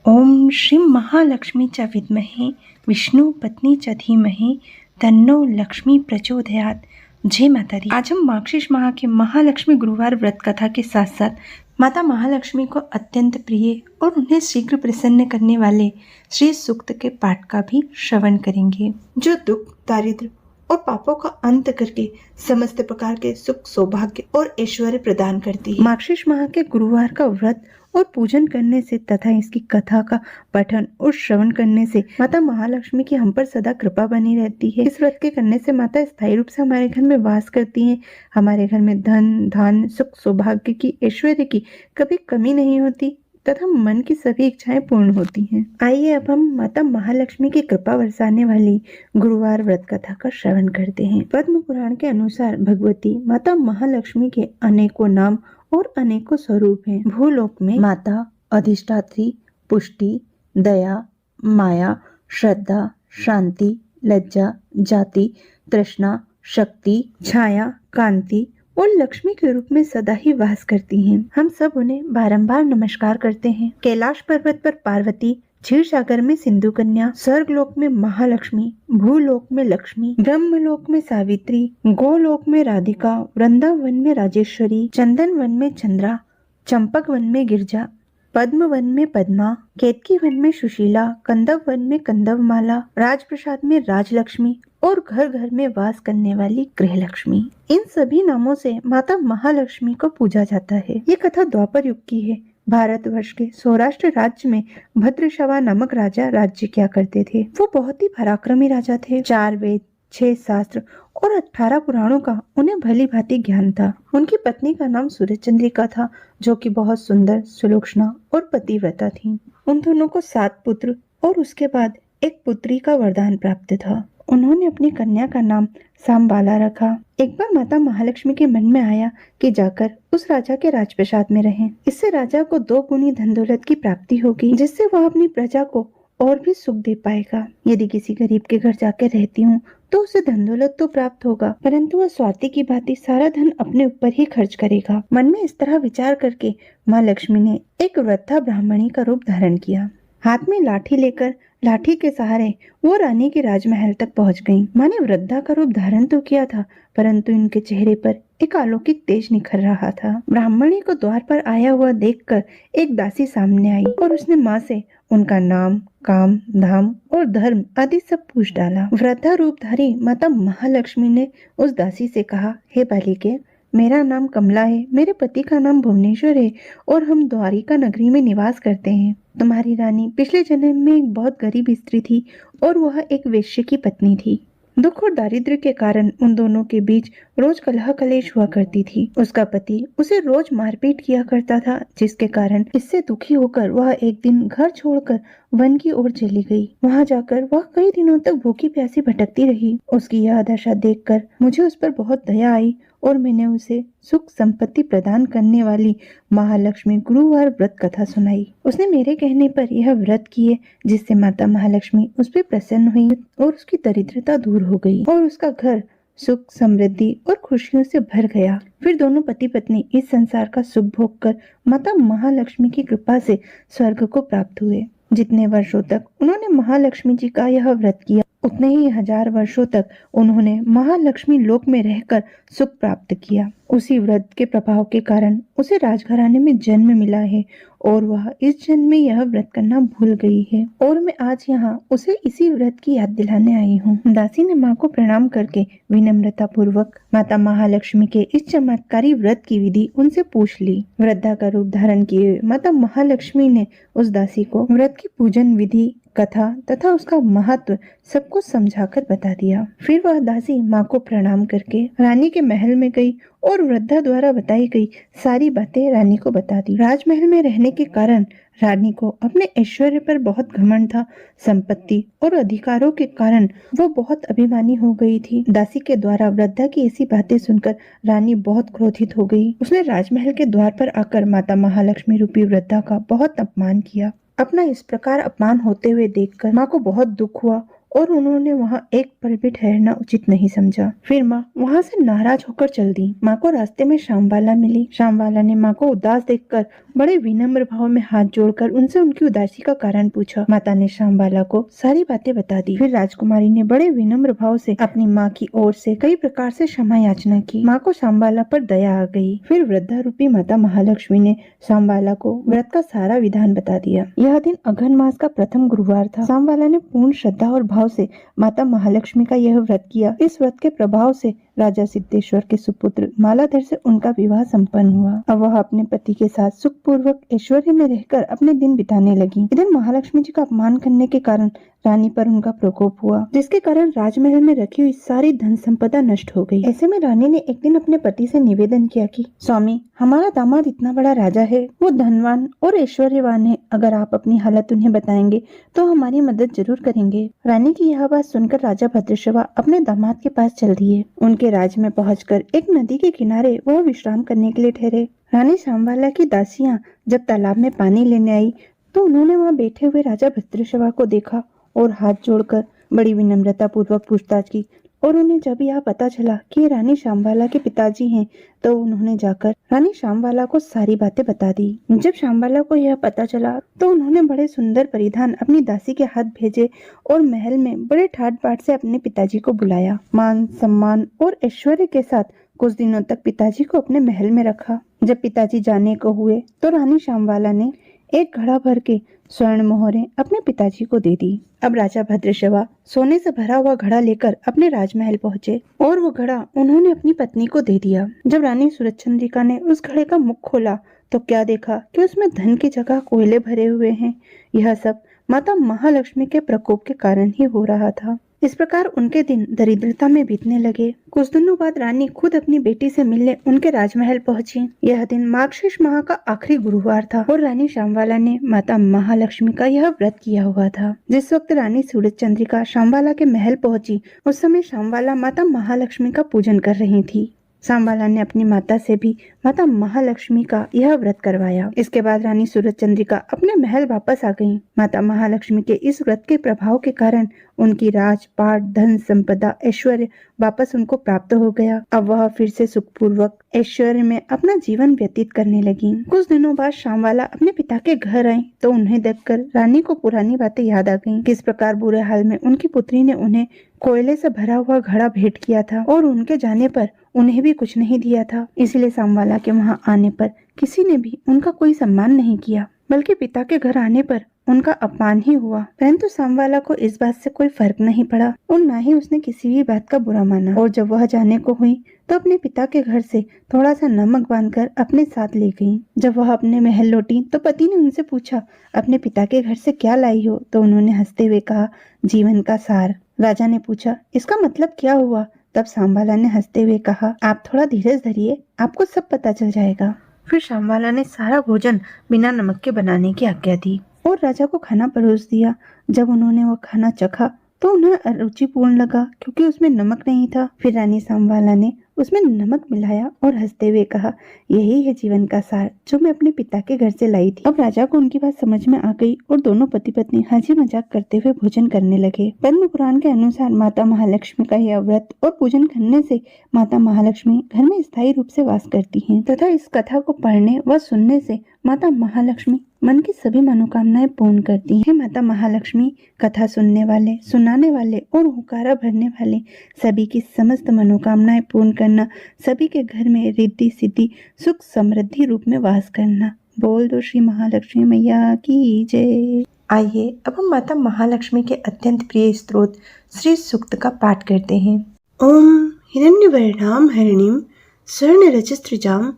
ओम श्री महालक्ष्मी च विद्महे विष्णु पत्नी च धीमहि तन्नो लक्ष्मी प्रचोदयात्। जय माता दी। आज हम मार्गशीर्ष माह के महालक्ष्मी गुरुवार व्रत कथा के साथ साथ माता महालक्ष्मी को अत्यंत प्रिय और उन्हें शीघ्र प्रसन्न करने वाले श्री सूक्त के पाठ का भी श्रवण करेंगे, जो दुख, दारिद्र और पापों का अंत करके समस्त प्रकार के सुख, सौभाग्य और ऐश्वर्य प्रदान करती है। मार्गशीर्ष माह के गुरुवार का व्रत और पूजन करने से तथा इसकी कथा का पठन और श्रवण करने से माता महालक्ष्मी की हम पर सदा कृपा बनी रहती है। इस व्रत के करने से माता स्थायी रूप से हमारे घर में वास करती हैं। हमारे घर में धन, धान, सुख, सौभाग्य की, ऐश्वर्य की कभी कमी नहीं होती तथा मन की सभी इच्छाएं पूर्ण होती हैं। आइए अब हम माता महालक्ष्मी की कृपा बरसाने वाली गुरुवार व्रत कथा का श्रवण करते हैं। पद्म पुराण के अनुसार भगवती माता महालक्ष्मी के अनेकों नाम और अनेकों स्वरूप हैं। भूलोक में माता अधिष्ठात्री, पुष्टि, दया, माया, श्रद्धा, शांति, लज्जा, जाति, तृष्णा, शक्ति, छाया, कांति और लक्ष्मी के रूप में सदा ही वास करती हैं। हम सब उन्हें बारंबार नमस्कार करते हैं। कैलाश पर्वत पर पार्वती, क्षीर सागर में सिंधु कन्या, स्वर्ग लोक में महालक्ष्मी, भूलोक में लक्ष्मी, ब्रह्मलोक में सावित्री, गोलोक में राधिका, वृंदावन में राजेश्वरी, चंदन वन में चंद्रा, चंपक वन में गिरजा, पद्म वन में पद्मा, केतकी वन में सुशीला, कंदव वन में कंदवमाला, राजप्रसाद में राजलक्ष्मी और घर घर में वास करने वाली गृहलक्ष्मी। इन सभी नामों से माता महालक्ष्मी को पूजा जाता है। ये कथा द्वापर युग की है। भारतवर्ष के सौराष्ट्र राज्य में भद्रशवा नामक राजा राज्य किया करते थे। वो बहुत ही पराक्रमी राजा थे। 4 वेद, 6 शास्त्र और 18 पुराणों का उन्हें भली भांति ज्ञान था। उनकी पत्नी का नाम सूर्यचंद्रिका था, जो कि बहुत सुंदर, सुलोचना और पतिव्रता थी। उन दोनों को 7 पुत्र और उसके बाद एक पुत्री का वरदान प्राप्त था। उन्होंने अपनी कन्या का नाम सांबाला रखा। एक बार माता महालक्ष्मी के मन में आया कि जाकर उस राजा के राजप्रसाद में रहें। इससे राजा को 2 गुनी धन दौलत की प्राप्ति होगी, जिससे वह अपनी प्रजा को और भी सुख दे पाएगा। यदि किसी गरीब के घर जाकर रहती हूँ तो उसे धन दौलत तो प्राप्त होगा, परंतु वह स्वार्थी की भांति सारा धन अपने ऊपर ही खर्च करेगा। मन में इस तरह विचार करके माँ लक्ष्मी ने एक वृद्धा ब्राह्मणी का रूप धारण किया। हाथ में लाठी लेकर लाठी के सहारे वो रानी के राजमहल तक पहुंच गईं। माँ ने वृद्धा का रूप धारण तो किया था, परंतु इनके चेहरे पर एक अलौकिक तेज निखर रहा था। ब्राह्मणी को द्वार पर आया हुआ देखकर एक दासी सामने आई और उसने माँ से उनका नाम, काम, धाम और धर्म आदि सब पूछ डाला। वृद्धा रूपधारी माता महालक्ष्मी ने उस दासी से कहा, हे बालिके, मेरा नाम कमला है, मेरे पति का नाम भुवनेश्वर है और हम द्वारिका नगरी में निवास करते हैं। तुम्हारी रानी पिछले जन्म में एक बहुत गरीब स्त्री थी और वह एक वेश्या की पत्नी थी। दुख और दारिद्र्य के कारण उन दोनों के बीच रोज कलह कलेश हुआ करती थी। उसका पति उसे रोज मारपीट किया करता था, जिसके कारण इससे दुखी होकर वह एक दिन घर छोड़कर वन की ओर चली गई। वहां जाकर वह कई दिनों तक भूखी प्यासी भटकती रही। उसकी यह दशा देखकर मुझे उस पर बहुत दया आई और मैंने उसे सुख संपत्ति प्रदान करने वाली महालक्ष्मी गुरुवार व्रत कथा सुनाई। उसने मेरे कहने पर यह व्रत किए, जिससे माता महालक्ष्मी उस पर प्रसन्न हुई और उसकी दरिद्रता दूर हो गई और उसका घर सुख, समृद्धि और खुशियों से भर गया। फिर दोनों पति पत्नी इस संसार का सुख भोग कर माता महालक्ष्मी की कृपा से स्वर्ग को प्राप्त हुए। जितने वर्षों तक उन्होंने महालक्ष्मी जी का यह व्रत किया, उतने ही 1000 वर्षों तक उन्होंने महालक्ष्मी लोक में रहकर सुख प्राप्त किया। उसी व्रत के प्रभाव के कारण उसे राजघराने में जन्म मिला है और वह इस जन्म में यह व्रत करना भूल गई है और मैं आज यहाँ उसे इसी व्रत की याद दिलाने आई हूँ। दासी ने माँ को प्रणाम करके विनम्रता पूर्वक माता महालक्ष्मी के इस चमत्कारी व्रत की विधि उनसे पूछ ली। वृद्धा का रूप धारण किए माता महालक्ष्मी ने उस दासी को व्रत की पूजन विधि, कथा तथा उसका महत्व सबको समझाकर बता दिया। फिर वह दासी माँ को प्रणाम करके रानी के महल में गई और वृद्धा द्वारा बताई गई सारी बातें रानी को बता दी। राजमहल में रहने के कारण रानी को अपने ऐश्वर्य पर बहुत घमंड था। संपत्ति और अधिकारों के कारण वो बहुत अभिमानी हो गई थी। दासी के द्वारा वृद्धा की ऐसी बातें सुनकर रानी बहुत क्रोधित हो गई। उसने राजमहल के द्वार पर आकर माता महालक्ष्मी रूपी वृद्धा का बहुत अपमान किया। अपना इस प्रकार अपमान होते हुए देखकर माँ को बहुत दुख हुआ और उन्होंने वहाँ एक पल भी ठहरना उचित नहीं समझा। फिर माँ वहाँ से नाराज होकर चल दी। माँ को रास्ते में श्यामबाला मिली। श्यामबाला ने माँ को उदास देखकर बड़े विनम्र भाव में हाथ जोड़कर उनसे उनकी उदासी का कारण पूछा। माता ने श्यामबाला को सारी बातें बता दी। फिर राजकुमारी ने बड़े विनम्र भाव से अपनी माँ की ओर से कई प्रकार से क्षमा याचना की। माँ को श्यामबाला पर दया आ गई। फिर वृद्धा रूपी माता महालक्ष्मी ने श्यामबाला को व्रत का सारा विधान बता दिया। यह दिन अघन मास का प्रथम गुरुवार था। श्यामबाला ने पूर्ण श्रद्धा और भाव से माता महालक्ष्मी का यह व्रत किया। इस व्रत के प्रभाव से राजा सिद्धेश्वर के सुपुत्र मालाधर से उनका विवाह संपन्न हुआ। अब वह अपने पति के साथ सुखपूर्वक ऐश्वर्य में रहकर अपने दिन बिताने लगी। इधर महालक्ष्मी जी का अपमान करने के कारण रानी पर उनका प्रकोप हुआ, जिसके कारण राजमहल में रखी हुई सारी धन संपदा नष्ट हो गई। ऐसे में रानी ने एक दिन अपने पति से निवेदन किया कि स्वामी, हमारा दामाद इतना बड़ा राजा है, वो धनवान और ऐश्वर्यवान है। अगर आप अपनी हालत उन्हें बताएंगे तो हमारी मदद जरूर करेंगे। रानी की यह बात सुनकर राजा भद्रश्रवा अपने दामाद के पास चल दिए। उनके राज्य में पहुंचकर एक नदी के किनारे वह विश्राम करने के लिए ठहरे। रानी श्यामबाला की दासियां जब तालाब में पानी लेने आई तो उन्होंने वहां बैठे हुए राजा भद्रश्रवा को देखा और हाथ जोड़कर बड़ी विनम्रता पूर्वक पूछताछ की। और उन्हें जब यह पता चला कि ये रानी श्यामबाला के पिताजी हैं, तो उन्होंने जाकर रानी श्यामबाला को सारी बातें बता दी। जब श्यामबाला को यह पता चला तो उन्होंने बड़े सुंदर परिधान अपनी दासी के हाथ भेजे और महल में बड़े ठाट बाट से अपने पिताजी को बुलाया। मान सम्मान और ऐश्वर्य के साथ कुछ दिनों तक पिताजी को अपने महल में रखा। जब पिताजी जाने को हुए तो रानी श्यामबाला ने एक घड़ा भर के स्वर्ण मोहरें अपने पिताजी को दे दी। अब राजा भद्रश्रवा सोने से भरा हुआ घड़ा लेकर अपने राजमहल पहुँचे और वो घड़ा उन्होंने अपनी पत्नी को दे दिया। जब रानी सूरजचंद्रिका ने उस घड़े का मुख खोला तो क्या देखा कि उसमें धन की जगह कोयले भरे हुए हैं। यह सब माता महालक्ष्मी के प्रकोप के कारण ही हो रहा था। इस प्रकार उनके दिन दरिद्रता में बीतने लगे। कुछ दिनों बाद रानी खुद अपनी बेटी से मिलने उनके राजमहल पहुंची। यह दिन मार्गशीर्ष माह का आखिरी गुरुवार था और रानी श्यामबाला ने माता महालक्ष्मी का यह व्रत किया हुआ था। जिस वक्त रानी सूरजचंद्रिका श्यामबाला के महल पहुंची, उस समय श्यामबाला माता महालक्ष्मी का पूजन कर रही थी। श्यामबाला ने अपनी माता से भी माता महालक्ष्मी का यह व्रत करवाया। इसके बाद रानी सूरजचंद्रिका अपने महल वापस आ गईं। माता महालक्ष्मी के इस व्रत के प्रभाव के कारण उनकी राजपाट, धन संपदा, ऐश्वर्य वापस उनको प्राप्त हो गया। अब वह फिर से सुखपूर्वक ऐश्वर्य में अपना जीवन व्यतीत करने लगी। कुछ दिनों बाद श्यामबाला अपने पिता के घर आई तो उन्हें देखकर रानी को पुरानी बातें याद आ गईं। किस प्रकार बुरे हाल में उनकी पुत्री ने उन्हें कोयले से भरा हुआ घड़ा भेंट किया था और उनके जाने पर उन्हें भी कुछ नहीं दिया था। इसलिए श्यामबाला के वहां आने पर किसी ने भी उनका कोई सम्मान नहीं किया, बल्कि पिता के घर आने पर उनका अपमान ही हुआ। परंतु श्यामबाला को इस बात से कोई फर्क नहीं पड़ा और न ही उसने किसी भी बात का बुरा माना। और जब वह जाने को हुई तो अपने पिता के घर से थोड़ा सा नमक बांधकर अपने साथ ले गई। जब वह अपने महल लौटी तो पति ने उनसे पूछा, अपने पिता के घर से क्या लाई हो? तो उन्होंने हंसते हुए कहा, जीवन का सार। राजा ने पूछा, इसका मतलब क्या हुआ? तब श्यामबाला ने हंसते हुए कहा, आप थोड़ा धीरज धरिए, आपको सब पता चल जाएगा। फिर श्यामबाला ने सारा भोजन बिना नमक के बनाने की आज्ञा दी और राजा को खाना परोस दिया। जब उन्होंने वो खाना चखा तो उन्हें अरुचिपूर्ण लगा क्योंकि उसमें नमक नहीं था। फिर रानी श्यामबाला ने उसमें नमक मिलाया और हंसते हुए कहा, यही है जीवन का सार जो मैं अपने पिता के घर से लाई थी। अब राजा को उनकी बात समझ में आ गई और दोनों पति पत्नी हंसी मजाक करते हुए भोजन करने लगे। पद्म पुराण के अनुसार माता महालक्ष्मी का यह व्रत और पूजन करने से माता महालक्ष्मी घर में स्थायी रूप से वास करती हैं तथा इस कथा को पढ़ने व सुनने से माता महालक्ष्मी मन की सभी मनोकामनाएं पूर्ण करती हैं। माता महालक्ष्मी कथा सुनने वाले, सुनाने वाले और हुकारा भरने वाले सभी की समस्त मनोकामनाएं पूर्ण करना, सभी के घर में रिद्धि सिद्धि सुख समृद्धि रूप में वास करना। बोल दो श्री महालक्ष्मी मैया की जय। आइए अब हम माता महालक्ष्मी के अत्यंत प्रिय स्तोत्र श्री सूक्त का पाठ करते हैं। ओम हिरण्यवर्णाम हरिणीम स्वर्णरजस्रजाम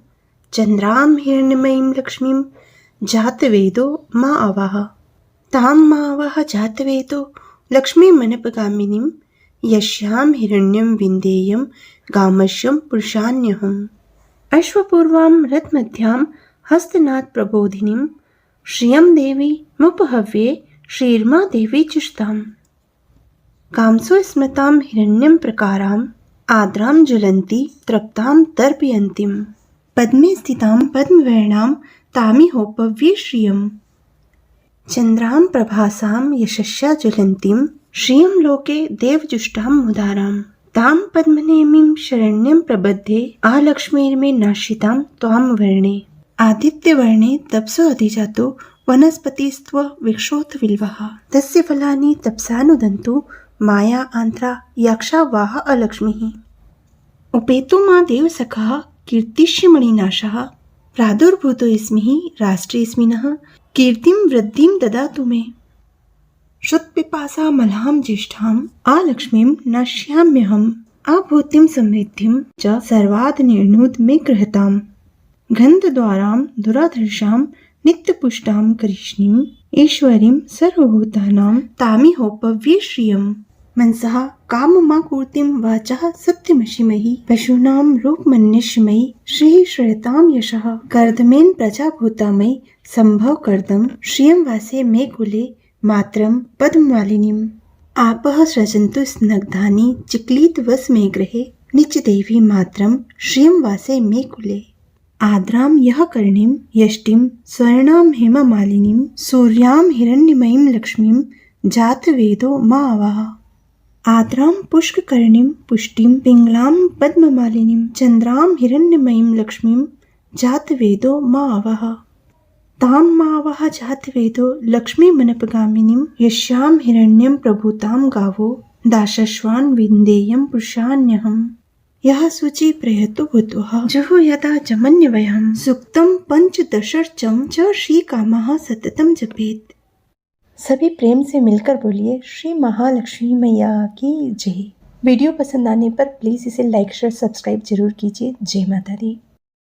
चंद्राम हिरण्यमयीं लक्ष्मीं जातवेदो माँ अवाह ताम माँ अवाह जातवेदो लक्ष्मी मनपगामिनीं यस्यां हिरण्यं विन्देयं गामश्यं पुरुषान्यहम् अश्वपूर्वां रथमध्यां हस्तनाथ प्रबोधिनीं श्रियं देवी मुपहव्ये श्रीर्मा देवी चुष्ताम् कामसु स्मृतां हिरण्यं प्रकाराम् आद्रां ज्वलन्ती तृप्तां तर्पयन्तीं पद्मे स्थितां पद्मवर्णां तामिहोपव्ये श्रियम् चन्द्रां प्रभासां यशस्या ज्वलन्तीं श्रियं लोके देवजुष्टां मुदारां तां पद्मनेमीं शरण्यं प्रबध्ये आलक्ष्मीर्मे नाशितां त्वां वर्णे। आदित्यवर्णे तपसो अधिजातो वनस्पतिस्त्व विक्षोथ विल्वः तस्य फलानि तपसानुदन्तु माया आन्ध्रा यक्षा वाह अलक्ष्मीः। उपेतो मा देवसखः कीर्तिष्यमणिनाशः प्रादुर्भूतोऽस्मिः राष्ट्रेऽस्मिनः कीर्तिं वृद्धिं ददातु मे। श्रुतपिपासा मलहां ज्येष्ठाम् आलक्ष्मीं नश्याम्यहम् आभूतिं समृद्धिं च सर्वाद् निर्णुद मे गृहताम्। गन्धद्वारां दुराधर्षां नित्यपुष्टां करिष्णीं ईश्वरीं सर्वभूतानां तामिहोपव्ये श्रियम्। मनसः काममाकूर्तिं वाचः सत्यमशिमहि पशूनां रूपमन्यष्यमयि श्रीः श्रयतां यशः कर्दमेन प्रजाभूतामयि सम्भव कर्दम श्रियं वासे मे कुले मात्रं पद्ममालिनीम्। आपः सृजन्तु स्नग्धानि चिक्लितवस मे गृहे नित्यदेवी मात्रं श्रियं वासे मे कुले। आद्रां यः कर्णीं यष्टिं स्वर्णां हेममालिनीं सूर्यां हिरण्यमयीं लक्ष्मीं जातवेदो मा आवाह। आद्रां पुष्ककर्णीं पुष्टिं पिङ्गलां पद्ममालिनीं चन्द्रां हिरण्यमयीं लक्ष्मीं जातवेदो मा आवाह। तां मावः जातवेदो लक्ष्मीमनपगामिनीं यस्यां हिरण्यं प्रभूतां गावो दाशश्वान् विन्देयं पुरुषान्यहम्। यः शुचि प्रयतो भूत्वः जुहु यदा जमन्यवयं सूक्तं पंचदशर्चम च श्रीकामः सततं जपेत्। सभी प्रेम से मिलकर बोलिए श्री महालक्ष्मी मैया की जय। वीडियो पसंद आने पर प्लीज़ इसे लाइक शेयर सब्सक्राइब जरूर कीजिए। जय माता दी।